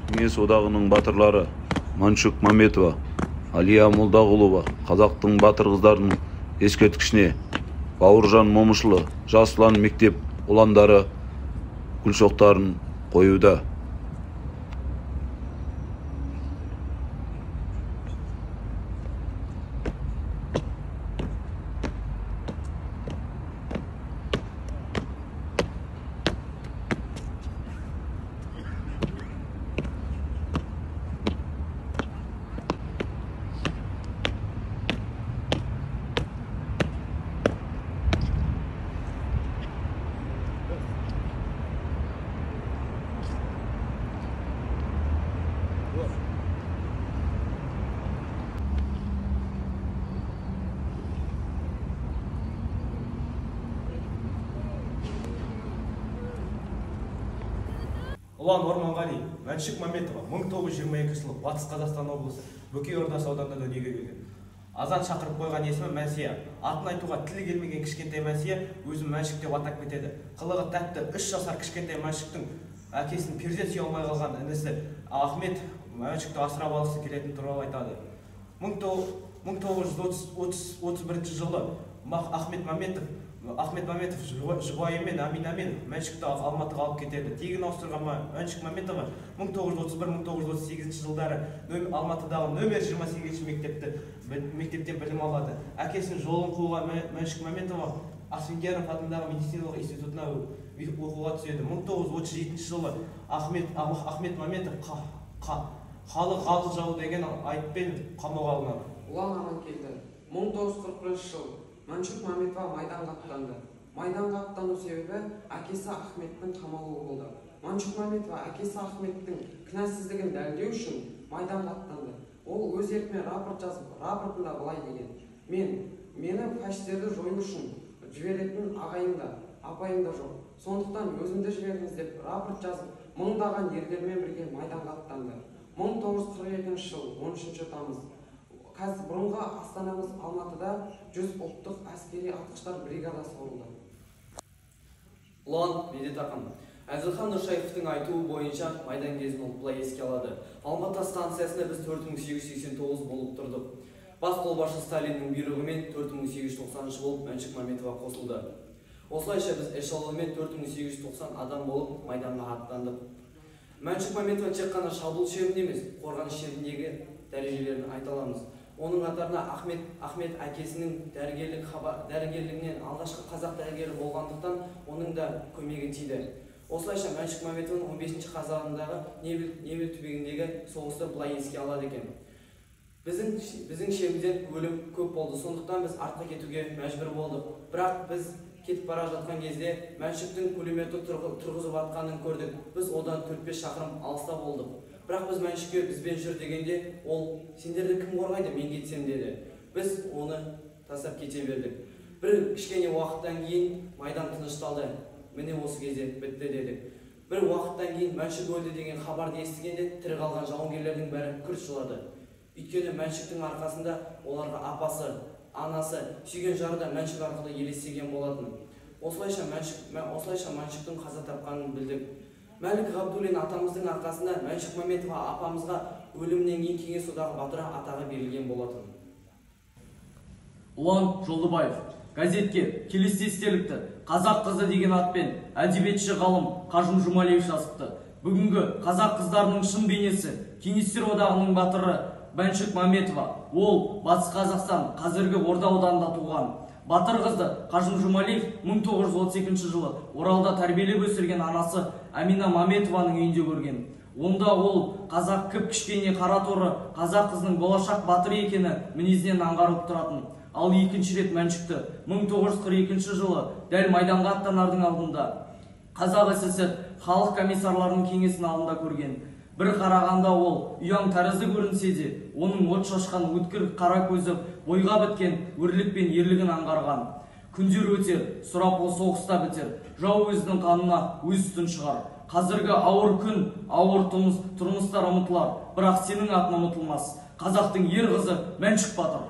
Кеңес одағының батырлары Маншук Маметова, Алия Молдағұлова қазақтың батыр қыздарының ескерткішіне Бауыржан Момышұлы Жас ұлан мектеп ұландары гүл шоқтарын қоюда. Ұлан Орманғали, Маншук Маметова 1922 жылы Батыс Қазақстан облысы Бөкей Ордасы ауданында дүниеге келген. Азан шақырып қойған есімі Мәнсия. Атын айтуға тілі келмеген кішкентай Мәнсия өзін Маншук деп атап кетеді. Қылығы тәтті 3 жасар кішкентай Маншуктың әкесін перзент сүйе алмай қалған інісі Ахмет Маншукты асырап алғысы келетіні туралы айтады. 1931 жылы Ахмет Маметов жұбайымен Аминамен Маншукты Алматыға алып кетеді. Тегін ауыстырған Маншук Маметова 1931-1938 жылдары Алматыдағы нөмір 28 мектептен білім алады. Әкесінің жолын қууға Маншук Маметова Асфендияров атындағы медициналық институтына оқуға түседі. 1937 жылы Ахмет Маметов халық ғалым жауы деген айыппен қамауға алынады. Ұлан Аманкелді 1941 жыл Маншук Маметова майданға аттанды. Майданға аттану себебі әкесі Ахметтің қамалуы болды. Маншук Маметова әкесі Ахметтің кінәсіздігін дәлелдеу үшін майданға аттанды. Ол өз еркімен рапорт жазып, рапортында былай деген: мені фашистерді жою үшін жіберетін ағайым да, апайым да жоқ. Сондықтан өзімді жіберіңіз деп рапорт жазып, мыңдаған ерлермен бірге майданға аттанды. 1942 жыл 13 тамыз бұрынғы астанамыз Алматыда 100 ұлттық әскери атқыштар бригадасы құрылды. Ұлан Медетақан. Әзілхан Нұршайықовтың айтуы бойынша майдан кезін ол былай еске алады. Алматы станциясында біз 4889 болып тұрдық. Бас қолбасшы Сталиннің бұйрығымен 4890 болып Маншук Маметова қосылды. Осылайша біз эшелонмен 4890 адам болып майданға аттандық. Маншук Маметова тек қана шабуыл шебінде емес, қорғаныс шебіндегі дәрежелерін айта аламыз. Оның қатарына Ахмет әкесінің дәрігерлігінен алғашқы қазақ дәрігері болғандықтан оның да көмегі тиді. Осылайша Маншук Маметовың 15 қазағындағы Невель түбегіндегі соғысты былай еске алады екен: біздің шебімізден өлім көп болды, сондықтан біз артқа кетуге мәжбүр болдық. Бірақ біз кетіп бара жатқан кезде Маншуктың пулеметті тұрғызып атқанын көрдік. Біз одан 4-5 шақырым алыста болдық. Бірақ біз Маншукке бізбен жүр дегенде, ол сендерді кім қорғайды, мен кетсем деді. Біз оны тастап кете бердік. Бір кішкене уақыттан кейін майдан тынышталды. Міне осы кезде бітті дедік. Бір уақыттан кейін Маншук өлді деген хабарды естігенде тірі қалған жауынгерлердің бәрі күрт жылады. Өйткені Маншуктың арқасында оларға апасы, анасы, сүйген жары да Маншук арқылы елестеген болатын. Осылайша Маншуктың қаза тапқанын білдік. Мәлік Ғабдуллин атамыздың арқасында Маншук Маметова апамызға өлімнен кейін Кеңес одағы батыры атағы берілген болатын. Ұлан Жолдыбаев газетке келесі естелікті қазақ қызы деген атпен әдебиетші ғалым Қажым Жұмалиев жазыпты. Бүгінгі қазақ қыздарының шын бейнесі Кеңестер одағының батыры Маншук Маметова. Ол Батыс Қазақстан, қазіргі Орда ауданында туған. Батыр қызды Қажым Жұмалиев 1932 жылы Оралда тәрбиелеп өсірген анасы Амина Маметованың үйінде көрген. Онда ол қазақ кіп-кішкене қара торы қазақ қызының болашақ батыр екені мінезінен аңғарылып тұратын. Ал екінші рет Маншукты 1942 жылы дәл майданға аттанардың алдында Қазақ СССР халық комиссарларының кеңесінің алдында көрген. Бір қарағанда ол ұяң тәрізді көрінсе де, оның от шашқан өткір қара көзі бойға біткен өрлік пен ерлігін аңғарған. Күндер өтер, сұрапыл соғыста бітер, жау өзінің қанына өз түн шығар. Қазіргі ауыр күн, ауыр тұрмыстар ұмытылар, бірақ сенің атың ұмытылмас. Қазақтың ер қызы Маншук батыр.